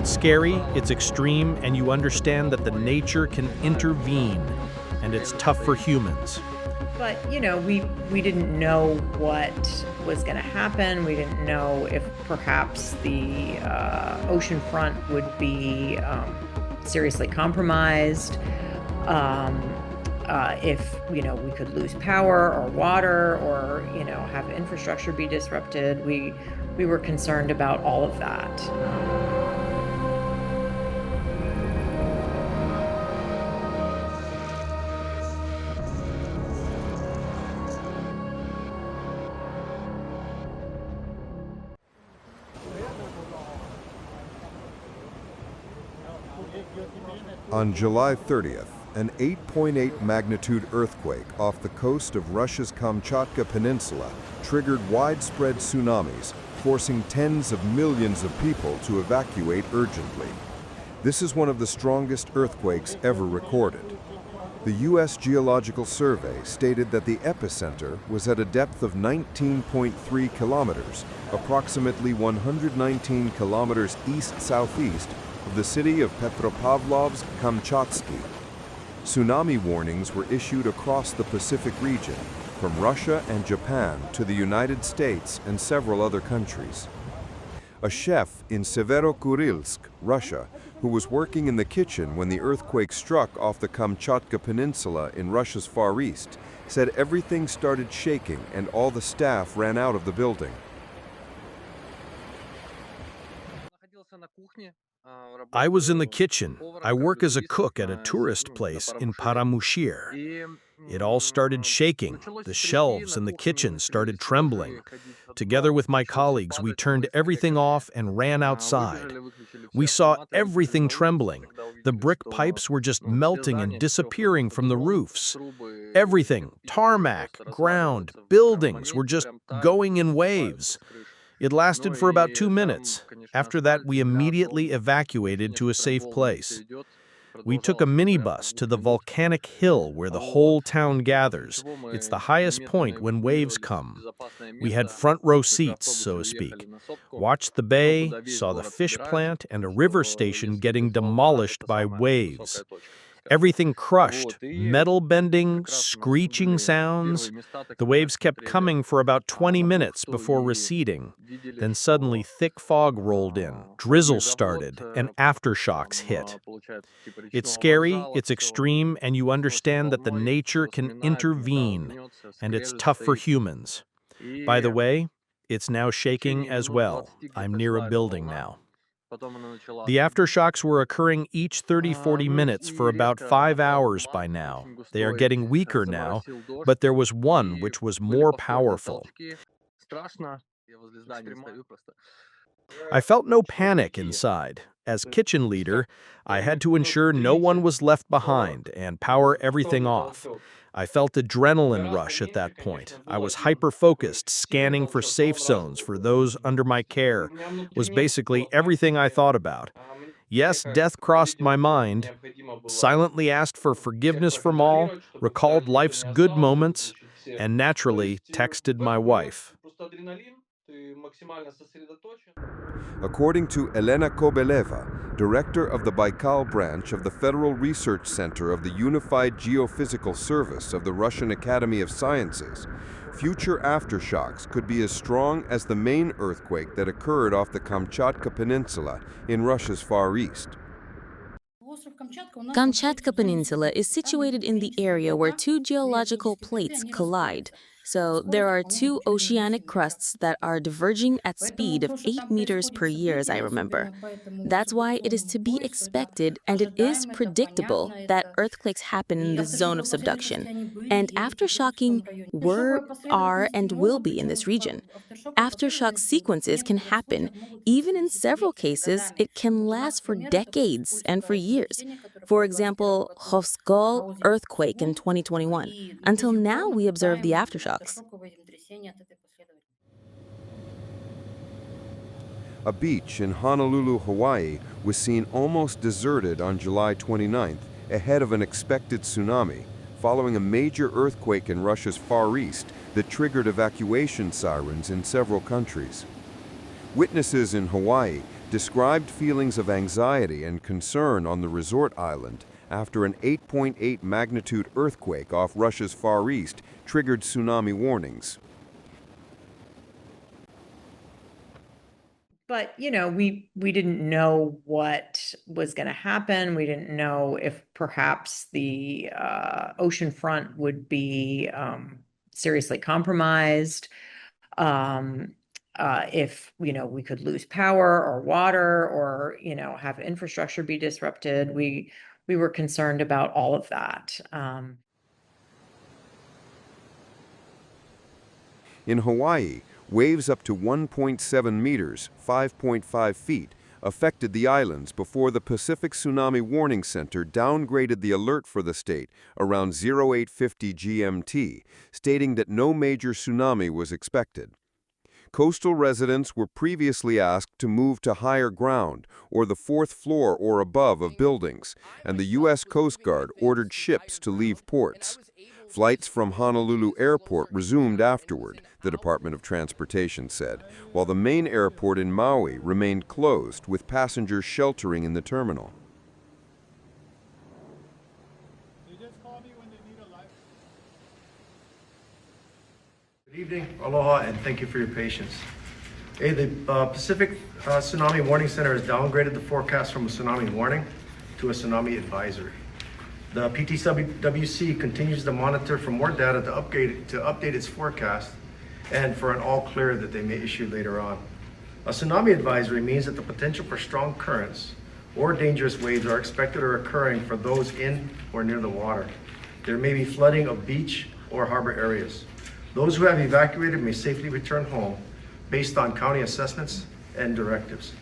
It's scary, it's extreme, and you understand that the nature can intervene, and it's tough for humans. But, we didn't know what was going to happen. We didn't know if perhaps the ocean front would be seriously compromised, if, we could lose power or water or, have infrastructure be disrupted. We were concerned about all of that. On July 30th, an 8.8 magnitude earthquake off the coast of Russia's Kamchatka Peninsula triggered widespread tsunamis, forcing tens of millions of people to evacuate urgently. This is one of the strongest earthquakes ever recorded. The U.S. Geological Survey stated that the epicenter was at a depth of 19.3 kilometers, approximately 119 kilometers east-southeast of the city of Petropavlovsk Kamchatsky. Tsunami warnings were issued across the Pacific region, from Russia and Japan to the United States and several other countries. A chef in Severokurilsk, Russia, who was working in the kitchen when the earthquake struck off the Kamchatka Peninsula in Russia's Far East, said everything started shaking and all the staff ran out of the building. I was in the kitchen. I work as a cook at a tourist place in Paramushir. It all started shaking. The shelves in the kitchen started trembling. Together with my colleagues, we turned everything off and ran outside. We saw everything trembling. The brick pipes were just melting and disappearing from the roofs. Everything, tarmac, ground, buildings were just going in waves. It lasted for about 2 minutes. After that, we immediately evacuated to a safe place. We took a minibus to the volcanic hill where the whole town gathers. It's the highest point when waves come. We had front row seats, so to speak. Watched the bay, saw the fish plant and a river station getting demolished by waves. Everything crushed, metal bending, screeching sounds. The waves kept coming for about 20 minutes before receding. Then suddenly thick fog rolled in, drizzle started, and aftershocks hit. It's scary, it's extreme, and you understand that the nature can intervene, and it's tough for humans. By the way, it's now shaking as well. I'm near a building now. The aftershocks were occurring each 30-40 minutes for about 5 hours by now. They are getting weaker now, but there was one which was more powerful. I felt no panic inside. As kitchen leader, I had to ensure no one was left behind and power everything off. I felt adrenaline rush at that point. I was hyper-focused, scanning for safe zones for those under my care. Was basically everything I thought about. Yes, death crossed my mind. Silently asked for forgiveness from all, recalled life's good moments, and naturally texted my wife. According to Elena Kobeleva, director of the Baikal branch of the Federal Research Center of the Unified Geophysical Service of the Russian Academy of Sciences, future aftershocks could be as strong as the main earthquake that occurred off the Kamchatka Peninsula in Russia's Far East. Kamchatka Peninsula is situated in the area where two geological plates collide. So there are two oceanic crusts that are diverging at speed of 8 meters per year, as I remember. That's why it is to be expected, and it is predictable, that earthquakes happen in this zone of subduction. And aftershocking were, are, and will be in this region. Aftershock sequences can happen. Even in several cases, it can last for decades and for years. For example, Hovskol earthquake in 2021. Until now, we observe the aftershocks. A beach in Honolulu, Hawaii was seen almost deserted on July 29th ahead of an expected tsunami, following a major earthquake in Russia's Far East that triggered evacuation sirens in several countries. Witnesses in Hawaii described feelings of anxiety and concern on the resort island after an 8.8 magnitude earthquake off Russia's Far East triggered tsunami warnings. But, we didn't know what was going to happen. We didn't know if perhaps the ocean front would be seriously compromised. If, we could lose power or water or, have infrastructure be disrupted. We were concerned about all of that. In Hawaii, waves up to 1.7 meters, 5.5 feet, affected the islands before the Pacific Tsunami Warning Center downgraded the alert for the state around 0850 GMT, stating that no major tsunami was expected. Coastal residents were previously asked to move to higher ground or the fourth floor or above of buildings, and the U.S. Coast Guard ordered ships to leave ports. Flights from Honolulu Airport resumed afterward, the Department of Transportation said, while the main airport in Maui remained closed with passengers sheltering in the terminal. Good evening, aloha, and thank you for your patience. The Pacific Tsunami Warning Center has downgraded the forecast from a tsunami warning to a tsunami advisory. The PTWC continues to monitor for more data to update its forecast and for an all clear that they may issue later on. A tsunami advisory means that the potential for strong currents or dangerous waves are expected or occurring for those in or near the water. There may be flooding of beach or harbor areas. Those who have evacuated may safely return home based on county assessments and directives.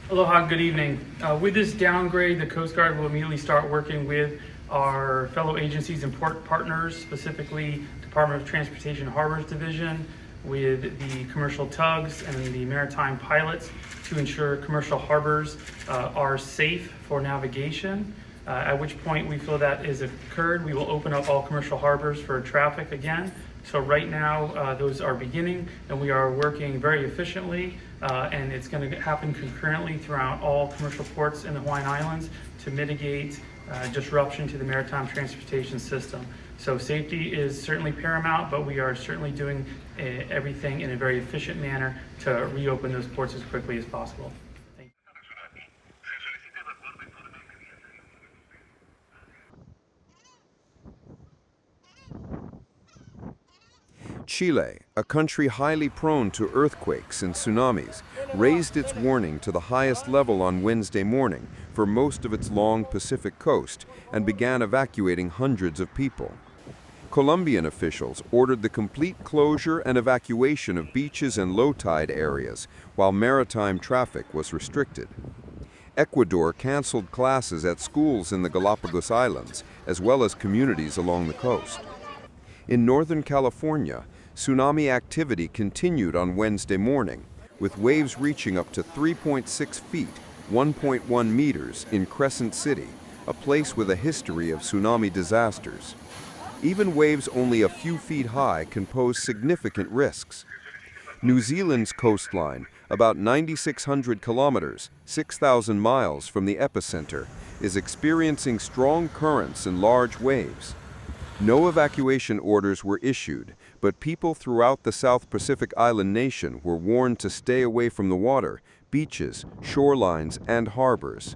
Aloha, good evening. With this downgrade, the Coast Guard will immediately start working with our fellow agencies and port partners, specifically Department of Transportation Harbors Division, with the commercial tugs and the maritime pilots to ensure commercial harbors are safe for navigation. At which point we feel that is occurred, we will open up all commercial harbors for traffic again. So right now, those are beginning, and we are working very efficiently, and it's going to happen concurrently throughout all commercial ports in the Hawaiian Islands to mitigate disruption to the maritime transportation system. So safety is certainly paramount, but we are certainly doing everything in a very efficient manner to reopen those ports as quickly as possible. Thank you. Chile, a country highly prone to earthquakes and tsunamis, raised its warning to the highest level on Wednesday morning for most of its long Pacific coast and began evacuating hundreds of people. Colombian officials ordered the complete closure and evacuation of beaches and low-tide areas, while maritime traffic was restricted. Ecuador canceled classes at schools in the Galapagos Islands, as well as communities along the coast. In Northern California, tsunami activity continued on Wednesday morning, with waves reaching up to 3.6 feet, 1.1 meters in Crescent City, a place with a history of tsunami disasters. Even waves only a few feet high can pose significant risks. New Zealand's coastline, about 9,600 kilometers, 6,000 miles from the epicenter, is experiencing strong currents and large waves. No evacuation orders were issued, but people throughout the South Pacific island nation were warned to stay away from the water, beaches, shorelines, and harbors.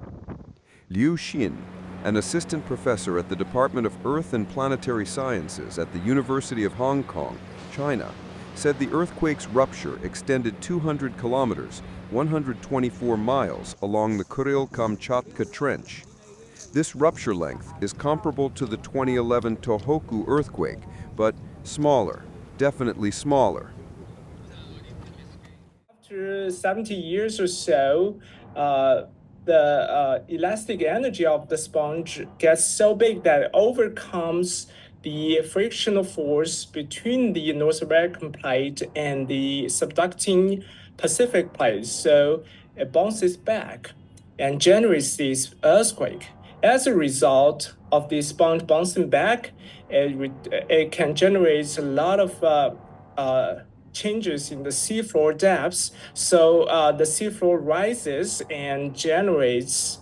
Liu Xin, an assistant professor at the Department of Earth and Planetary Sciences at the University of Hong Kong, China, said the earthquake's rupture extended 200 kilometers, 124 miles along the Kuril-Kamchatka Trench. This rupture length is comparable to the 2011 Tohoku earthquake, but smaller, definitely smaller. After 70 years or so, the elastic energy of the sponge gets so big that it overcomes the frictional force between the North American plate and the subducting Pacific plate. So it bounces back and generates this earthquake. As a result of the sponge bouncing back, it can generate a lot of changes in the seafloor depths. So the seafloor rises and generates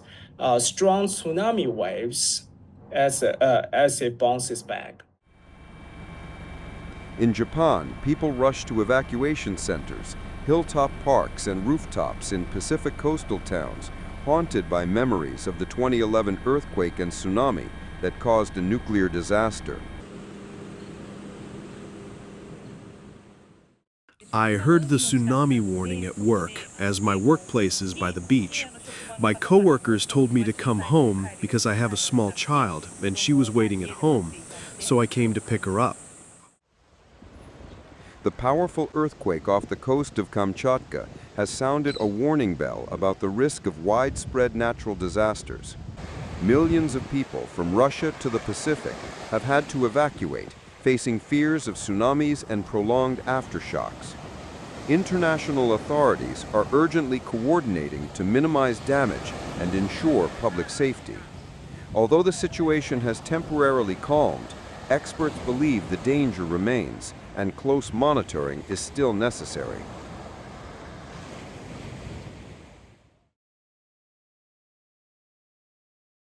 strong tsunami waves as it bounces back. In Japan, people rush to evacuation centers, hilltop parks, and rooftops in Pacific coastal towns, haunted by memories of the 2011 earthquake and tsunami that caused a nuclear disaster. I heard the tsunami warning at work, as my workplace is by the beach. My coworkers told me to come home because I have a small child and she was waiting at home, so I came to pick her up. The powerful earthquake off the coast of Kamchatka has sounded a warning bell about the risk of widespread natural disasters. Millions of people from Russia to the Pacific have had to evacuate, facing fears of tsunamis and prolonged aftershocks. International authorities are urgently coordinating to minimize damage and ensure public safety. Although the situation has temporarily calmed, experts believe the danger remains and close monitoring is still necessary.